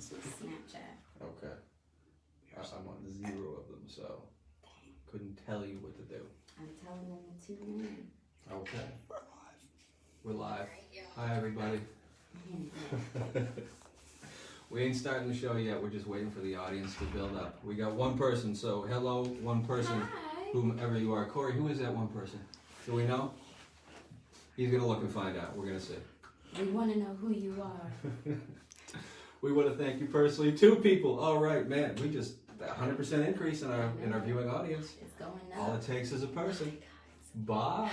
Snapchat. Okay. I'm on 0 of them, so couldn't tell you what to do. I'm telling them to tune in. Okay. We're live. Hi, everybody. We ain't starting the show yet. We're just waiting for the audience to build up. We got one person, so hello, one person. Hi. Whomever you are. Corey, who is that one person? Do we know? He's going to look and find out. We're going to see. We want to know who you are. We want to thank you personally. 2 people. All right, man. We just 100% increase in our viewing audience. It's going up. All it takes is a person. Bye.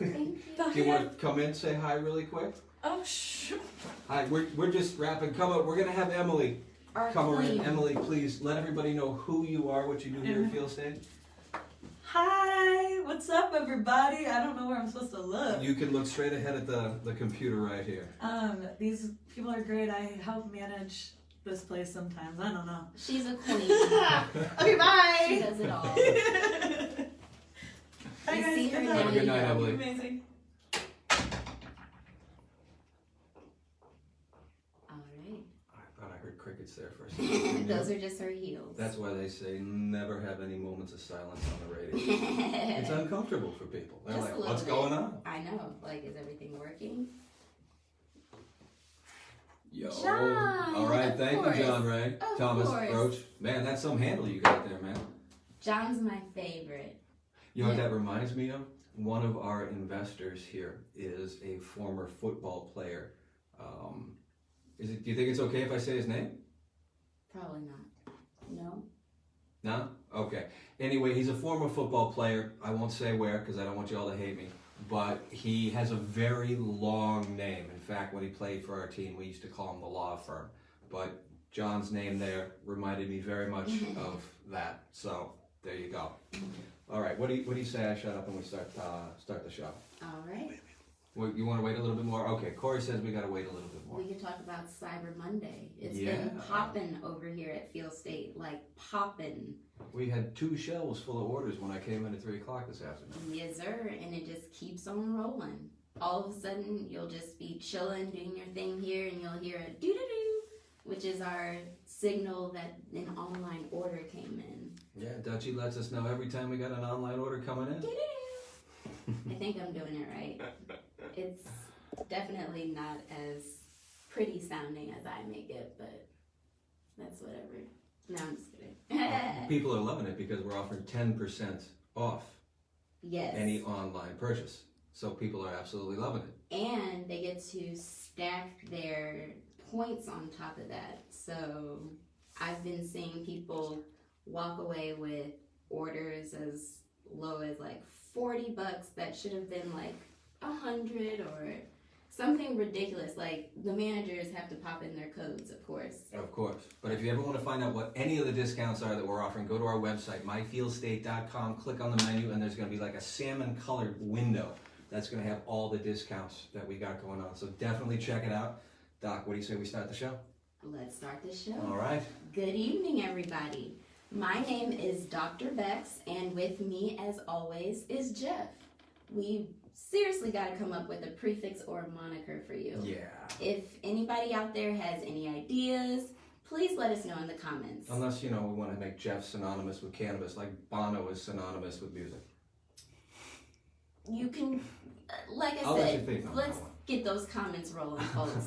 Thank you. Do you want to come in, say hi really quick? Oh, sure. Hi, we're just wrapping. Come up. We're going to have Emily come in. Queen. Emily, please let everybody know who you are, what you do here at Feel State. Hi, what's up, everybody? I don't know where I'm supposed to look. You can look straight ahead at the computer right here. These people are great. I help manage this place sometimes. I don't know. She's a queen. Okay, bye. She does it all. Bye, You guys. see her Good now, Have a good night, you know. Emily. Amazing. All right. I thought I heard crickets there for a second. Those are just her heels. That's why they say never have any moments of silence on the radio. It's uncomfortable for people. They're Just like, a little what's bit. going on? I know. Like, is everything working? Yo. John, All right, of thank course. you, John Ray. Of Thomas course. Roach. Man, that's some handle you got there, man. John's my favorite. You know what Yeah. that reminds me of? One of our investors here is a former football player. Do you think it's okay if I say his name? Probably not. No? No? Okay. Anyway, he's a former football player. I won't say where because I don't want you all to hate me. But he has a very long name. In fact, when he played for our team, we used to call him the law firm. But John's name there reminded me very much of that. So there you go. All right. What do you say I shut up and we start the show? All right. You want to wait a little bit more? Okay. Corey says we got to wait a little bit more. We could talk about Cyber Monday. It's Yeah. been popping over here at Feel State. Like, popping. We had 2 shelves full of orders when I came in at 3 o'clock this afternoon. Yes, sir. And it just keeps on rolling. All of a sudden, you'll just be chilling, doing your thing here, and you'll hear a doo-doo-doo, which is our signal that an online order came in. Yeah, Dutchie lets us know every time we got an online order coming in. Doo-doo-doo. I think I'm doing it right. It's definitely not as pretty sounding as I make it, but that's whatever. No, I'm just kidding. People are loving it because we're offering 10% off Yes. any online purchase. So people are absolutely loving it. And they get to stack their points on top of that. So I've been seeing people walk away with orders as low as like $40 that should have been like 100 or something ridiculous. Like, the managers have to pop in their codes, of course. Of course. But if you ever want to find out what any of the discounts are that we're offering, go to our website, myfeelstate.com, click on the menu, and there's going to be like a salmon colored window that's going to have all the discounts that we got going on. So definitely check it out. Doc, what do you say we start the show? Let's start the show. All right. Good evening, everybody. My name is Dr. Bex, and with me, as always, is Jeff. We seriously got to come up with a prefix or a moniker for you. Yeah. If anybody out there has any ideas, please let us know in the comments. Unless, we want to make Jeff synonymous with cannabis, like Bono is synonymous with music. You can, like I I'll let you said, think on let's that one. get those comments rolling, folks.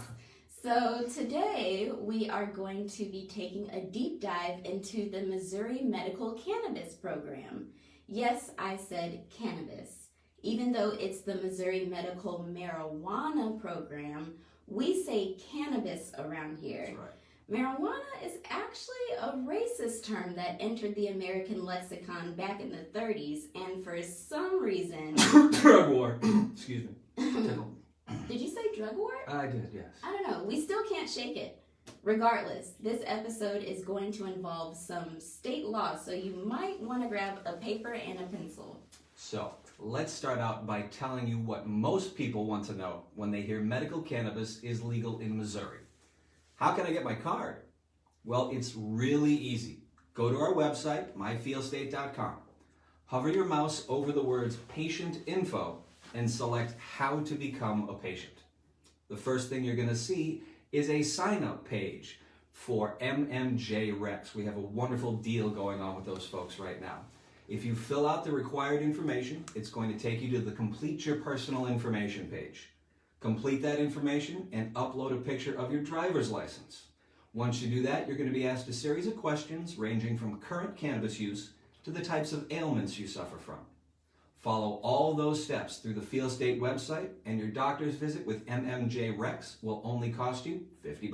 So today we are going to be taking a deep dive into the Missouri Medical Cannabis Program. Yes, I said cannabis. Even though it's the Missouri Medical Marijuana Program, we say cannabis around here. That's right. Marijuana is actually a racist term that entered the American lexicon back in the 30s, and for some reason... Drug war. Excuse me. Tickle. Did you say drug war? I did, yes. I don't know. We still can't shake it. Regardless, this episode is going to involve some state law, so you might want to grab a paper and a pencil. So, let's start out by telling you what most people want to know when they hear medical cannabis is legal in Missouri. How can I get my card? Well, it's really easy. Go to our website, myfeelstate.com. Hover your mouse over the words patient info and select how to become a patient. The first thing you're going to see is a sign-up page for MMJ Recs. We have a wonderful deal going on with those folks right now. If you fill out the required information, it's going to take you to the Complete Your Personal Information page. Complete that information and upload a picture of your driver's license. Once you do that, you're going to be asked a series of questions ranging from current cannabis use to the types of ailments you suffer from. Follow all those steps through the Feel State website, and your doctor's visit with MMJ Recs will only cost you $50.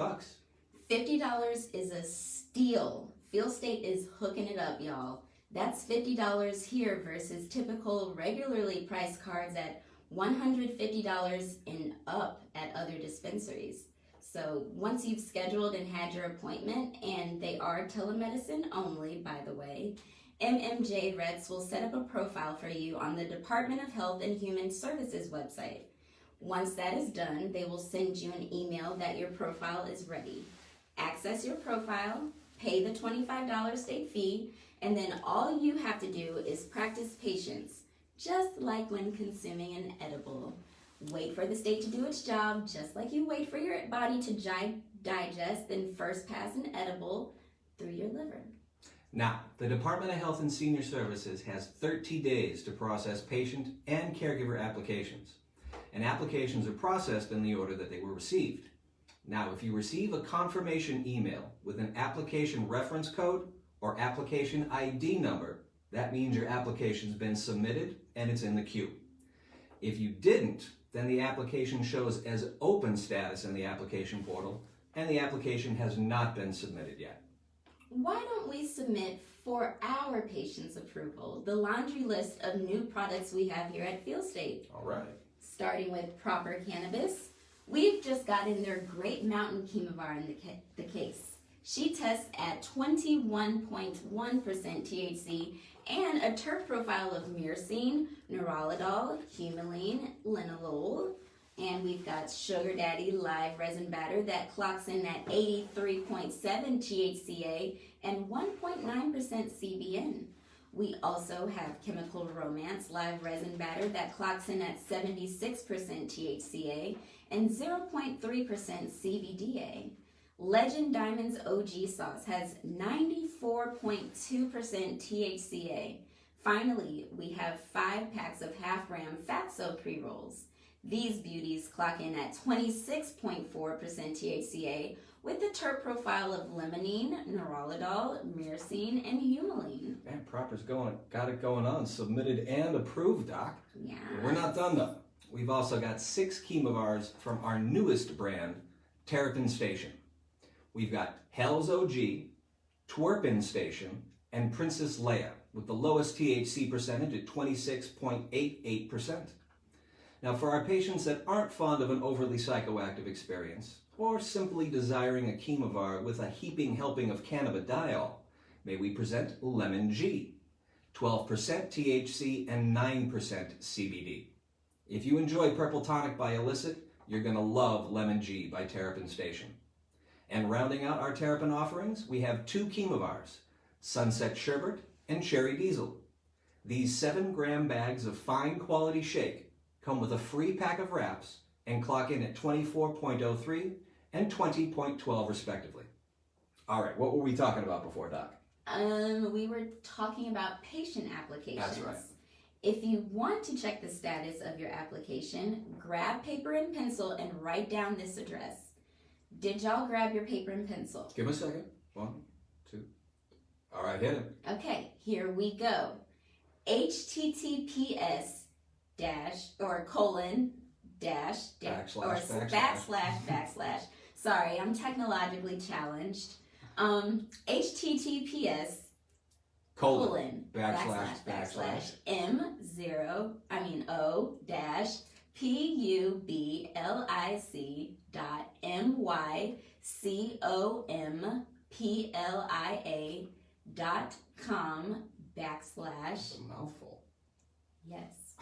$50 is a steal. Feel State is hooking it up, y'all. That's $50 here versus typical regularly priced cards at $150 and up at other dispensaries. So once you've scheduled and had your appointment, and they are telemedicine only, by the way, MMJ Recs will set up a profile for you on the Department of Health and Human Services website. Once that is done, they will send you an email that your profile is ready. Access your profile, pay the $25 state fee, and then all you have to do is practice patience, just like when consuming an edible. Wait for the state to do its job, just like you wait for your body to digest, then first pass an edible through your liver. Now, the Department of Health and Senior Services has 30 days to process patient and caregiver applications. And applications are processed in the order that they were received. Now, if you receive a confirmation email with an application reference code or application ID number, that means your application's been submitted and it's in the queue. If you didn't, then the application shows as open status in the application portal and the application has not been submitted yet. Why don't we submit for our patient's approval the laundry list of new products we have here at Feel State? All right. Starting with proper cannabis, we've just gotten their Great Mountain chemovar in the case. She tests at 21.1% THC and a terp profile of myrcene, neurolidol, humulene, linalool, and we've got Sugar Daddy live resin batter that clocks in at 83.7 THCA and 1.9% CBN. We also have Chemical Romance live resin batter that clocks in at 76% THCA and 0.3% CBDA. Legend Diamonds OG sauce has 94.2% THCA. Finally, we have 5 packs of half-gram Fatso pre-rolls. These beauties clock in at 26.4% THCA with the terp profile of limonene, neurolidol, myrcene, and humulene. Man, Proper's got it going on. Submitted and approved, Doc. Yeah. We're not done though. We've also got 6 chemovars from our newest brand, Terrapin Station. We've got Hell's OG, Twerpin Station, and Princess Leia with the lowest THC percentage at 26.88%. Now, for our patients that aren't fond of an overly psychoactive experience, or simply desiring a chemovar with a heaping helping of cannabidiol, may we present Lemon G, 12% THC and 9% CBD. If you enjoy Purple Tonic by Illicit, you're going to love Lemon G by Terrapin Station. And rounding out our Terrapin offerings, we have 2 chemovars, Sunset Sherbet and Cherry Diesel. These 7-gram bags of fine quality shake come with a free pack of wraps and clock in at 24.03 and 20.12 respectively. All right, what were we talking about before, Doc? We were talking about patient applications. That's right. If you want to check the status of your application, grab paper and pencil and write down this address. Did y'all grab your paper and pencil? Give me a second. 1, 2. All right, hit it. Okay, here we go. HTTPS dash or colon dash backslash. Sorry, I'm technologically challenged. HTTPS colon backslash O dash publiccomplia.com That's a mouthful. Yes.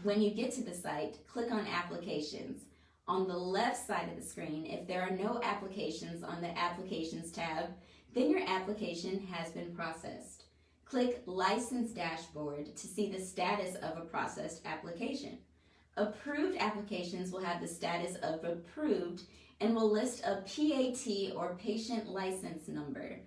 When you get to the site, click on Applications. On the left side of the screen, if there are no applications on the Applications tab, then your application has been processed. Click License Dashboard to see the status of a processed application. Approved applications will have the status of approved, and will list a PAT or patient license number.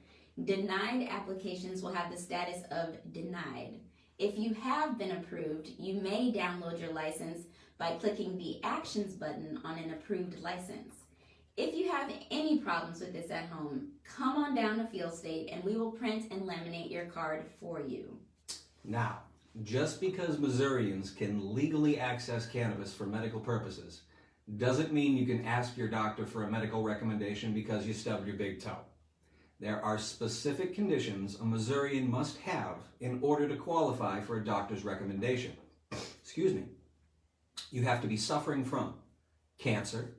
Denied applications will have the status of denied. If you have been approved, you may download your license by clicking the Actions button on an approved license. If you have any problems with this at home, come on down to Feel State and we will print and laminate your card for you. Now, just because Missourians can legally access cannabis for medical purposes doesn't mean you can ask your doctor for a medical recommendation because you stubbed your big toe. There are specific conditions a Missourian must have in order to qualify for a doctor's recommendation. Excuse me. You have to be suffering from cancer,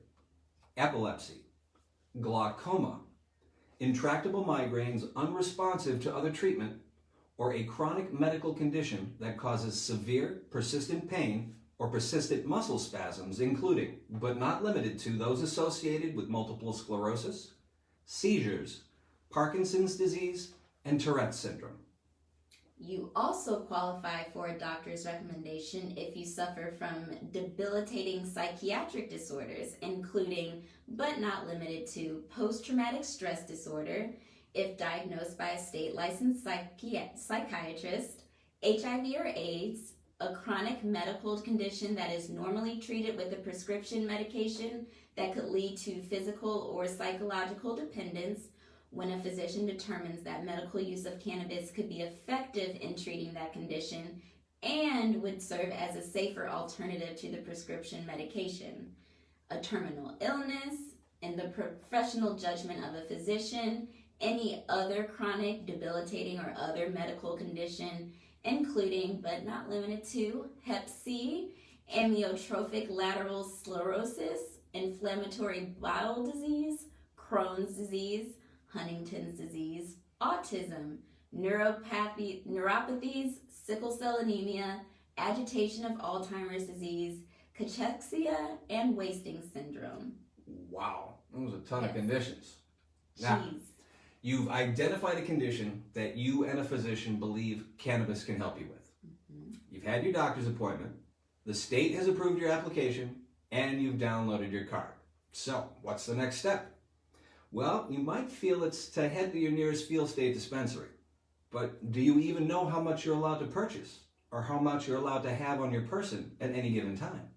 epilepsy, glaucoma, intractable migraines unresponsive to other treatment, or a chronic medical condition that causes severe, persistent pain or persistent muscle spasms, including, but not limited to, those associated with multiple sclerosis, seizures, Parkinson's disease, and Tourette's syndrome. You also qualify for a doctor's recommendation if you suffer from debilitating psychiatric disorders, including, but not limited to, post-traumatic stress disorder, if diagnosed by a state licensed psychiatrist, HIV or AIDS, a chronic medical condition that is normally treated with a prescription medication that could lead to physical or psychological dependence, when a physician determines that medical use of cannabis could be effective in treating that condition and would serve as a safer alternative to the prescription medication, a terminal illness, in the professional judgment of a physician, any other chronic, debilitating, or other medical condition, including, but not limited to, Hep C, amyotrophic lateral sclerosis, inflammatory bowel disease, Crohn's disease, Huntington's disease, autism, neuropathies, sickle cell anemia, agitation of Alzheimer's disease, cachexia, and wasting syndrome. Wow, that was a ton of conditions. Jeez. Now, you've identified a condition that you and a physician believe cannabis can help you with. Mm-hmm. You've had your doctor's appointment, the state has approved your application, and you've downloaded your card. So, what's the next step? Well, you might feel it's to head to your nearest Feel State dispensary. But do you even know how much you're allowed to purchase or how much you're allowed to have on your person at any given time?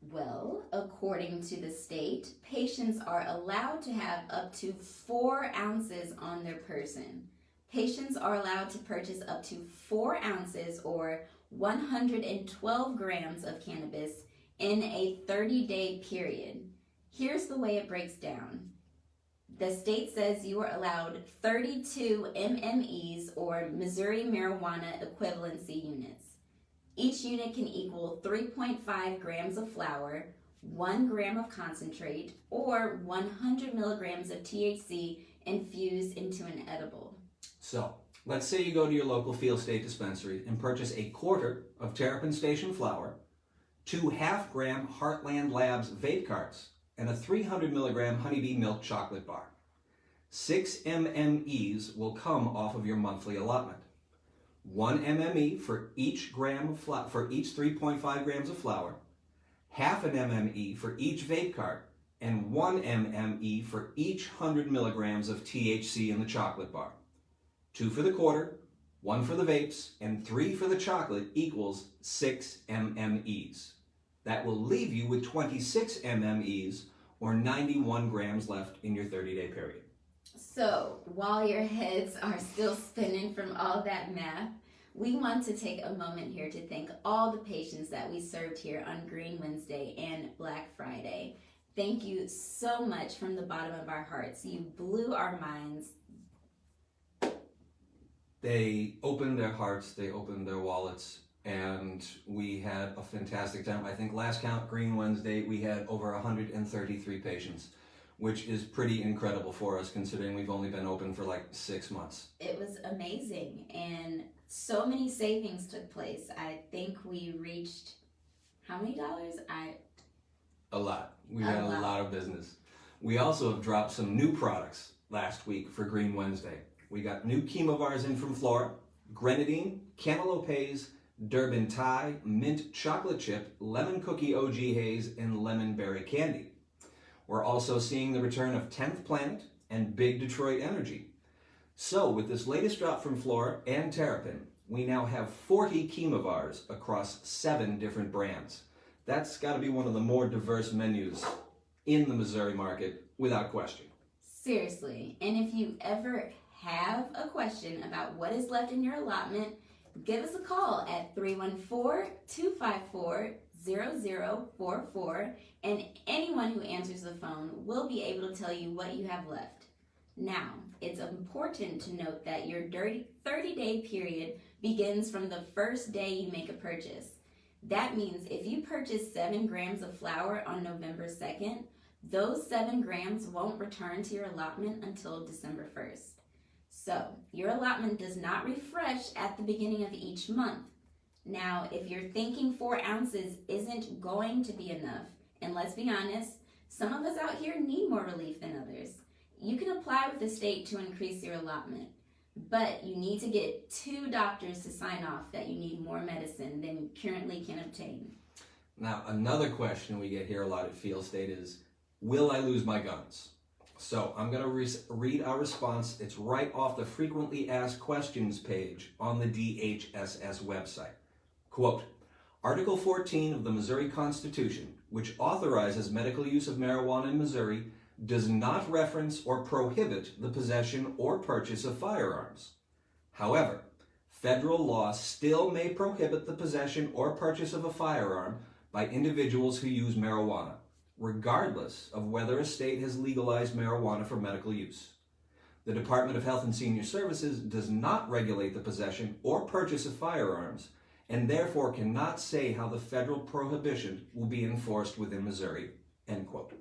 Well, according to the state, patients are allowed to have up to 4 ounces on their person. Patients are allowed to purchase up to 4 ounces or 112 grams of cannabis in a 30-day period. Here's the way it breaks down. The state says you are allowed 32 MMEs or Missouri Marijuana Equivalency units. Each unit can equal 3.5 grams of flower, 1 gram of concentrate, or 100 milligrams of THC infused into an edible. So, let's say you go to your local Feel State dispensary and purchase a quarter of Terrapin Station flower, 2 half-gram Heartland Labs vape carts, and a 300 milligram Honeybee milk chocolate bar. 6 MMEs will come off of your monthly allotment. 1 MME for each gram of for each 3.5 grams of flour, half an MME for each vape cart, and 1 MME for each 100 milligrams of THC in the chocolate bar. 2 for the quarter, 1 for the vapes, and 3 for the chocolate equals 6 MMEs. That will leave you with 26 MMEs or 91 grams left in your 30-day period. So, while your heads are still spinning from all that math, we want to take a moment here to thank all the patients that we served here on Green Wednesday and Black Friday. Thank you so much from the bottom of our hearts. You blew our minds. They opened their hearts, they opened their wallets, and we had a fantastic time. I think last count, Green Wednesday, we had over 133 patients, which is pretty incredible for us considering we've only been open for like 6 months. It was amazing, and so many savings took place. I think we reached, how many dollars? A lot. We had a lot of business. We also have dropped some new products last week for Green Wednesday. We got new chemovars in from Flora, grenadine, cantaloupe haze, Durban Thai, mint chocolate chip, lemon cookie OG haze, and lemon berry candy. We're also seeing the return of 10th Planet and Big Detroit Energy. So with this latest drop from Flora and Terrapin, we now have 40 chemovars across 7 different brands. That's got to be one of the more diverse menus in the Missouri market, without question. Seriously, and if you ever have a question about what is left in your allotment, give us a call at 314-254-0044, and anyone who answers the phone will be able to tell you what you have left. Now, it's important to note that your 30-day period begins from the first day you make a purchase. That means if you purchase 7 grams of flour on November 2nd, those 7 grams won't return to your allotment until December 1st. So, your allotment does not refresh at the beginning of each month. Now, if you're thinking 4 ounces isn't going to be enough, and let's be honest, some of us out here need more relief than others, you can apply with the state to increase your allotment. But you need to get 2 doctors to sign off that you need more medicine than you currently can obtain. Now, another question we get here a lot at Feel State is, will I lose my guns? So I'm going to read our response. It's right off the frequently asked questions page on the DHSS website. Quote, Article 14 of the Missouri Constitution, which authorizes medical use of marijuana in Missouri, does not reference or prohibit the possession or purchase of firearms. However, federal law still may prohibit the possession or purchase of a firearm by individuals who use marijuana, regardless of whether a state has legalized marijuana for medical use. The Department of Health and Senior Services does not regulate the possession or purchase of firearms, and therefore cannot say how the federal prohibition will be enforced within Missouri. End quote.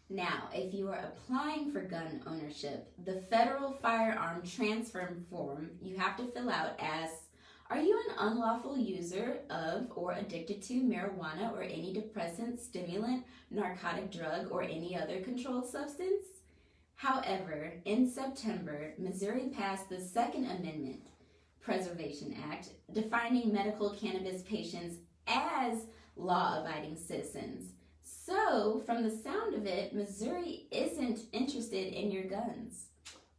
Now, if you are applying for gun ownership, the federal firearm transfer form you have to fill out asks, are you an unlawful user of or addicted to marijuana or any depressant, stimulant, narcotic drug, or any other controlled substance? However, in September, Missouri passed the Second Amendment Preservation Act, defining medical cannabis patients as law-abiding citizens. So, from the sound of it, Missouri isn't interested in your guns.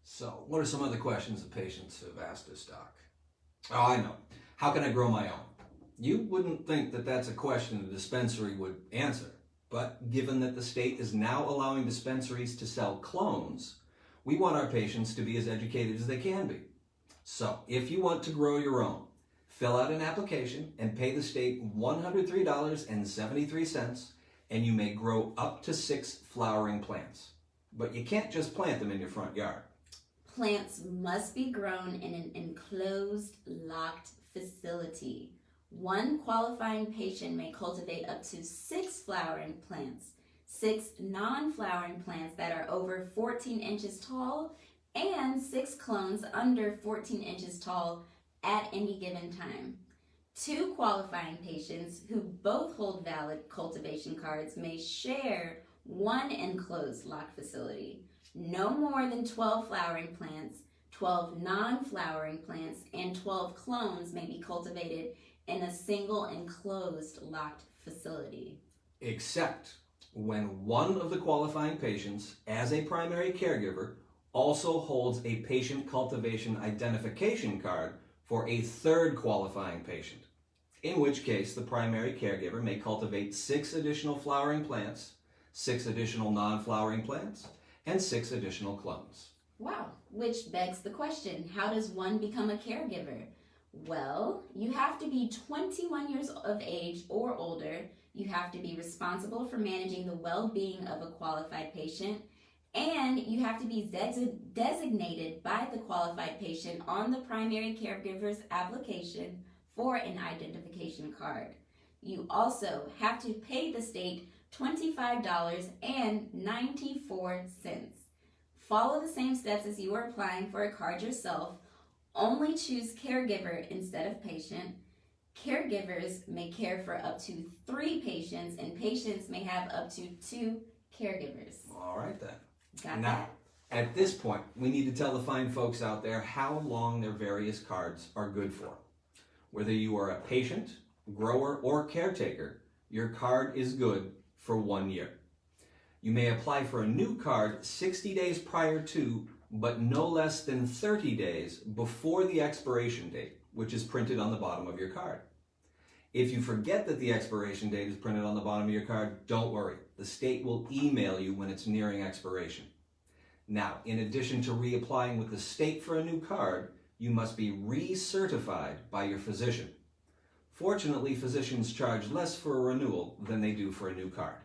So, what are some other questions the patients have asked us, Doc? Oh, I know. How can I grow my own? You wouldn't think that that's a question the dispensary would answer, but given that the state is now allowing dispensaries to sell clones, we want our patients to be as educated as they can be. So, if you want to grow your own, fill out an application and pay the state $103.73, and you may grow up to 6 flowering plants. But you can't just plant them in your front yard. Plants must be grown in an enclosed, locked facility. One qualifying patient may cultivate up to 6 flowering plants, 6 non-flowering plants that are over 14 inches tall, and 6 clones under 14 inches tall at any given time. 2 qualifying patients who both hold valid cultivation cards may share one enclosed locked facility. No more than 12 flowering plants, 12 non-flowering plants, and 12 clones may be cultivated in a single enclosed locked facility. Except when one of the qualifying patients, as a primary caregiver, also holds a patient cultivation identification card for a third qualifying patient, in which case the primary caregiver may cultivate 6 additional flowering plants, 6 additional non-flowering plants, and 6 additional clones. Wow, which begs the question, how does one become a caregiver? Well, you have to be 21 years of age or older, you have to be responsible for managing the well-being of a qualified patient, and you have to be designated by the qualified patient on the primary caregiver's application for an identification card. You also have to pay the state $25.94. Follow the same steps as you are applying for a card yourself. Only choose caregiver instead of patient. Caregivers may care for up to 3 patients, and patients may have up to 2 caregivers. All right then. Got now, that? At this point, we need to tell the fine folks out there how long their various cards are good for. Whether you are a patient, grower, or caretaker, your card is good for 1 year. You may apply for a new card 60 days prior to, but no less than 30 days before the expiration date, which is printed on the bottom of your card. If you forget that the expiration date is printed on the bottom of your card, don't worry. The state will email you when it's nearing expiration. Now, in addition to reapplying with the state for a new card, you must be recertified by your physician. Fortunately, physicians charge less for a renewal than they do for a new card.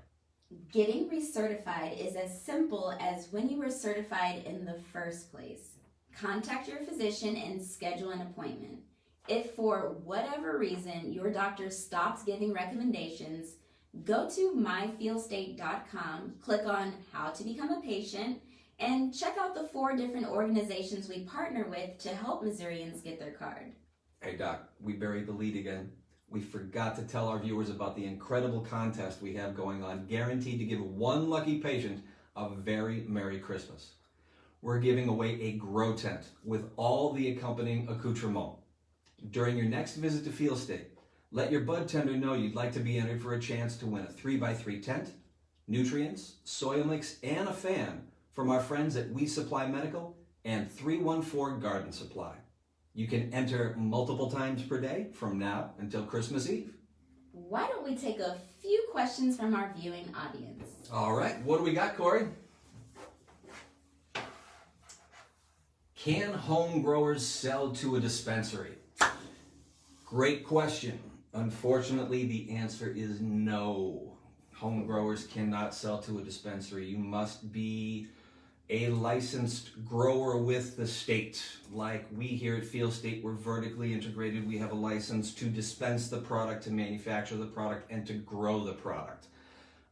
Getting recertified is as simple as when you were certified in the first place. Contact your physician and schedule an appointment. If for whatever reason your doctor stops giving recommendations, go to myfeelstate.com, click on How to Become a Patient, and check out the 4 different organizations we partner with to help Missourians get their card. Hey Doc, we buried the lead again. We forgot to tell our viewers about the incredible contest we have going on, guaranteed to give one lucky patient a very Merry Christmas. We're giving away a grow tent with all the accompanying accoutrements. During your next visit to Feel State, let your bud tender know you'd like to be entered for a chance to win a 3x3 tent, nutrients, soil mix, and a fan from our friends at We Supply Medical and 314 Garden Supply. You can enter multiple times per day from now until Christmas Eve. Why don't we take a few questions from our viewing audience? All right, what do we got, Corey? Can home growers sell to a dispensary? Great question. Unfortunately, the answer is no. Home growers cannot sell to a dispensary. You must be a licensed grower with the state. Like we here at Feel State, we're vertically integrated. We have a license to dispense the product, to manufacture the product, and to grow the product.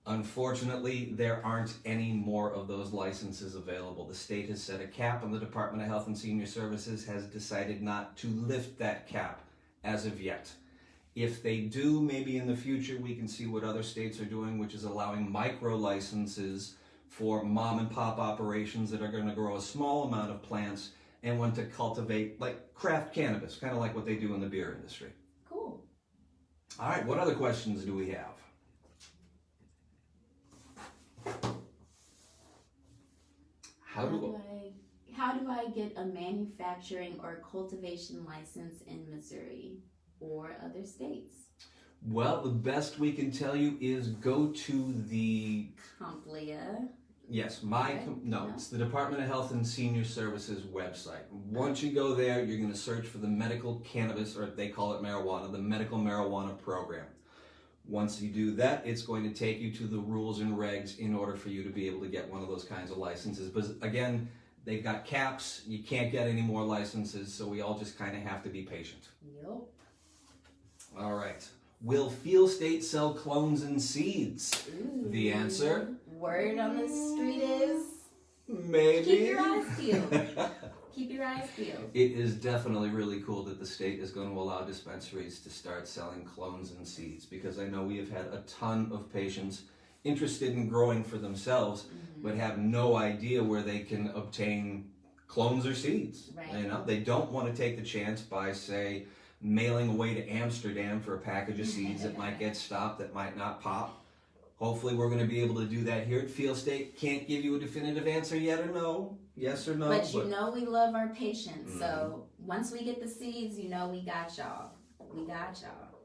Unfortunately, there aren't any more of those licenses available. The state has set a cap, and the Department of Health and Senior Services has decided not to lift that cap as of yet. If they do, maybe in the future we can see what other states are doing, which is allowing micro licenses for mom and pop operations that are going to grow a small amount of plants and want to cultivate like craft cannabis, kind of like what they do in the beer industry. Cool. All right, what other questions do we have? How do I get a manufacturing or cultivation license in Missouri or other states? Well, the best we can tell you is go to the Complia. Yes, Right? No. it's the Department of Health and Senior Services website. Once you go there, you're going to search for the medical cannabis, or they call it marijuana, the medical marijuana program. Once you do that, it's going to take you to the rules and regs in order for you to be able to get one of those kinds of licenses. But again, they've got caps. You can't get any more licenses, so we all just kind of have to be patient. Yep. All right. Will Feel State sell clones and seeds? Ooh. The answer? Word on the street is Maybe. keep your eyes peeled. Keep your eyes peeled. It is definitely really cool that the state is going to allow dispensaries to start selling clones and seeds, because I know we have had a ton of patients interested in growing for themselves, but have no idea where they can obtain clones or seeds. Right. You know, they don't want to take the chance by, say, mailing away to Amsterdam for a package of seeds that might get stopped, that might not pop. Hopefully we're going to be able to do that here at Feel State. Can't give you a definitive answer yet or no. Yes or no. But you know we love our patients, so once we get the seeds, you know we got y'all. We got y'all.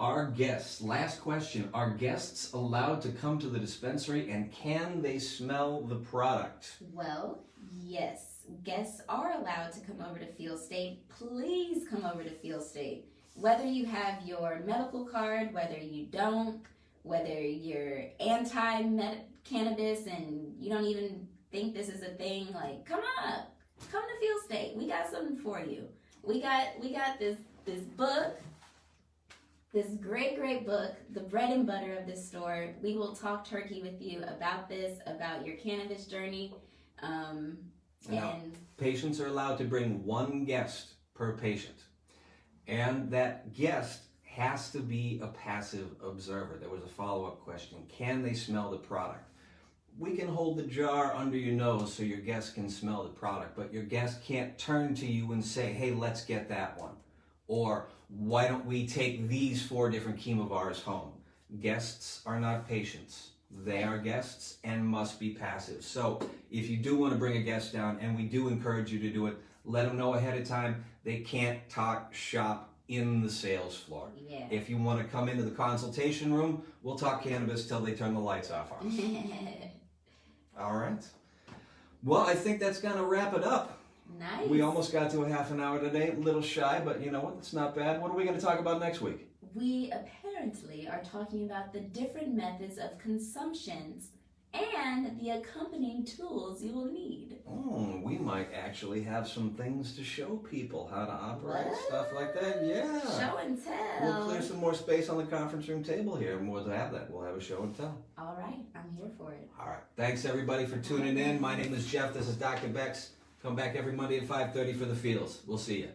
Our guests, last question, are guests allowed to come to the dispensary, and can they smell the product? Well, yes. Guests are allowed to come over to Feel State. Please come over to Feel State. Whether you have your medical card, whether you don't, whether you're anti-cannabis and you don't even think this is a thing, like, come on up. Come to Feel State. We got something for you. We got this book, this great book, the bread and butter of this store. We will talk turkey with you about this, about your cannabis journey. Now, patients are allowed to bring one guest per patient, and that guest has to be a passive observer. There was a follow-up question. Can they smell the product? We can hold the jar under your nose so your guest can smell the product, but your guest can't turn to you and say, hey, let's get that one. Or why don't we take these 4 different chemovars home? Guests are not patients. They are guests and must be passive. So if you do want to bring a guest down, and we do encourage you to do it, let them know ahead of time. They can't talk shop in the sales floor. Yeah. If you want to come into the consultation room, we'll talk cannabis till they turn the lights off on us. All right. Well, I think that's going to wrap it up. Nice. We almost got to a half an hour today, a little shy, but you know what? It's not bad. What are we going to talk about next week? We apparently are talking about the different methods of consumptions and the accompanying tools you will need. We might actually have some things to show people how to operate, What? stuff like that. Yeah. Show and tell. We'll clear some more space on the conference room table here, and we'll have that. We'll have a show and tell. All right, I'm here for it. All right. Thanks, everybody, for tuning in. My name is Jeff. This is Dr. Bex. Come back every Monday at 5:30 for the Feels. We'll see you.